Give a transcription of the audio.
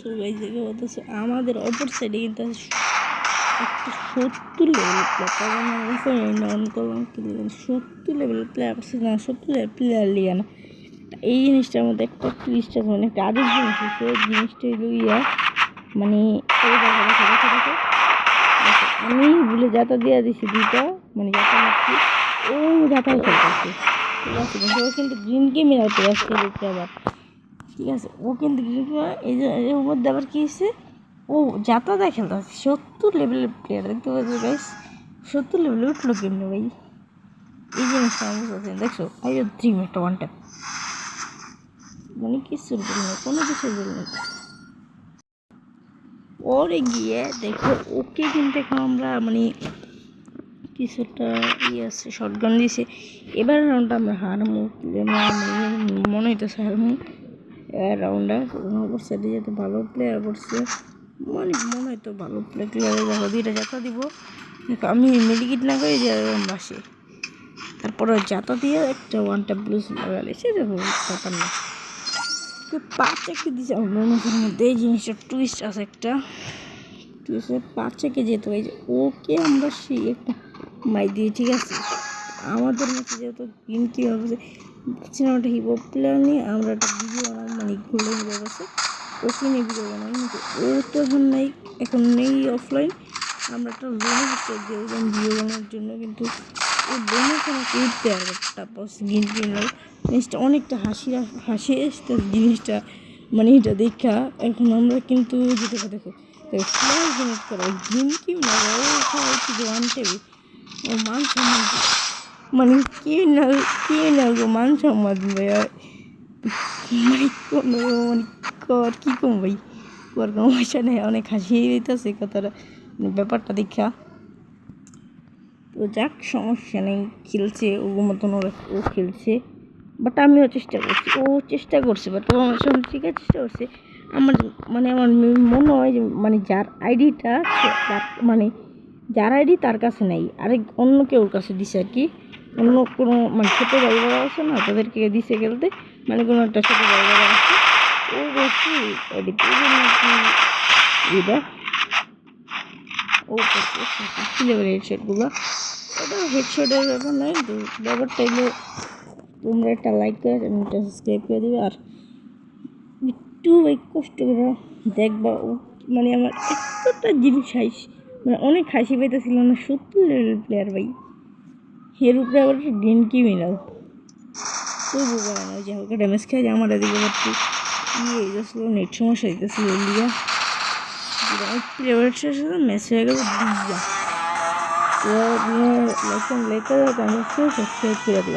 So guys দেখে বলতেছে আমাদের অপর সাইডে কিন্তু একটা 70 লেভেল প্লেয়ার অন করলাম কিন্তু 70 লেভেল প্লেয়ার আছে না, 70 লেভেল প্লেয়ার লিয়া না। এই জিনিসটার মধ্যে একটা টুইস্ট আছে, মানে একটা আরেক জিনিস আছে। জিনিসটা লইয়া মানে আমি ভুলে যাতা দিয়ে দিছি দুইটা, মানে যাতা মারছি, ও যাতাই খেলতেছে, ঠিক আছে। কিন্তু ও কিন্তু গ্রিন গেমে আউট আসছে আবার, ঠিক আছে। ও কিন্তু গ্রিন এই যে এর মধ্যে আবার কী হয়েছে, ও যাতাটা খেলতেছে 70 লেভেলের প্লেয়ার, দেখতে পাচ্ছ গাইস 70 লেভেলে উঠলো কেমনি ভাই, এই জিনিসটা আমি বুঝতে দেখছো। আই ড্রিম একটা ওয়ান ট্যাপ, মানে কিছুর জন্য কোনো কিছুর জন্য পরে গিয়ে দেখো ওকে কিন্তু এখন আমরা মানে কিছুটা আছে শর্টগান দিয়েছে। এবার রাউন্ডটা আমরা হারমু, মনে হইতেছে হারমু রাউন্ডটা। অপর সাইডে যেহেতু ভালো প্লেয়ার পড়ছে, মানে মনে হয়তো ভালো প্লেয়ার দেখো দুইটা যাতা দিব। দেখো আমি মেডিকেট না করে যে বাসে, তারপরে যাতা দিয়ে একটা ওয়ান ট্যাপ ব্লুজ লাগালে সে দেখো ব্যাপার না। 5 1 দিয়েছে আমার মধ্যে, এই জিনিসটা টুইস্ট আছে একটা, টুইস্ট 5 1 যেতে হয় যে ওকে আমরা সেই একটা মাই দিই, ঠিক আছে। আমাদের মধ্যে যেহেতু গেম কী হবে সিনেমাটা হিপ হপ প্লেয়ার নিয়ে আমরা একটা ভিডিও বানাবো, মানে ঘুরে হয়ে গেছে ওকে নিয়ে ভিডিও বানাবো, কিন্তু ও তো এখন নেই অফলাইন। আমরা একটা বোনাস স্টেপ দিয়ে ভিডিও বানানোর জন্য, কিন্তু ওই বোনাস আমাকে উঠতে পারবে। তারপর গেম কিনার জিনিসটা অনেকটা হাসি এসছে জিনিসটা, মানে এটা দেখা এখন আমরা কিন্তু যেতে দেখো ফ্লাই জেনারেট করা গেম কি না ওয়ান টেবি ও মান সম্মান, মানে কে না গো মান সম্মান ভাইয়া, মানে কোনো মানে কর কী কম ভাই কর কোনো পয়সা নেই, অনেক হাসি দিতেছে কথাটা ব্যাপারটা দেখা। তো যাক সমস্যা নেই, খেলছে ও মতন ও খেলছে, বাট আমিও চেষ্টা করছি, ও চেষ্টা করছে, বাট ও আমার সঙ্গে ঠিক আছে চেষ্টা করছে। আমার মনে হয় যে মানে যার আইডিটা মানে যার আইডি তার কাছে নেই, আরেক অন্য কেউর কাছে দিছে আর কি, অন্য কোনো মানে ছোটো জায়গা আছে না তাদেরকে দিছে খেলতে, মানে কোনো একটা ছোটো জায়গা আছে ও বলছি আইডিতে এটা ও করছে হেডশটগুলো, ওটা হেডশটের ব্যাপার নয়, কিন্তু ব্যাপারটা এগুলো তোমরা একটা লাইক করে চ্যানেলটা সাবস্ক্রাইব করে দেবে, আর একটু কষ্ট করে দেখবা। ও মানে আমার এতটা জিনিস মানে অনেক হাসি পাইতেছিল না, 70 লেভেল প্লেয়ার ভাই, এর উপরে আবার গেম কি মিলাও তো বোঝা না, যে হালকা ড্যামেজ খাই যে আমার এদিকে আবার ইয়ে হইতেছিল, নেট সমস্যা হইতেছিল লিয়া প্লেয়ারের সাথে ম্যাচ হয়ে গেল দিয়া। তো লাইক করে সাবস্ক্রাইব করে দিলাম।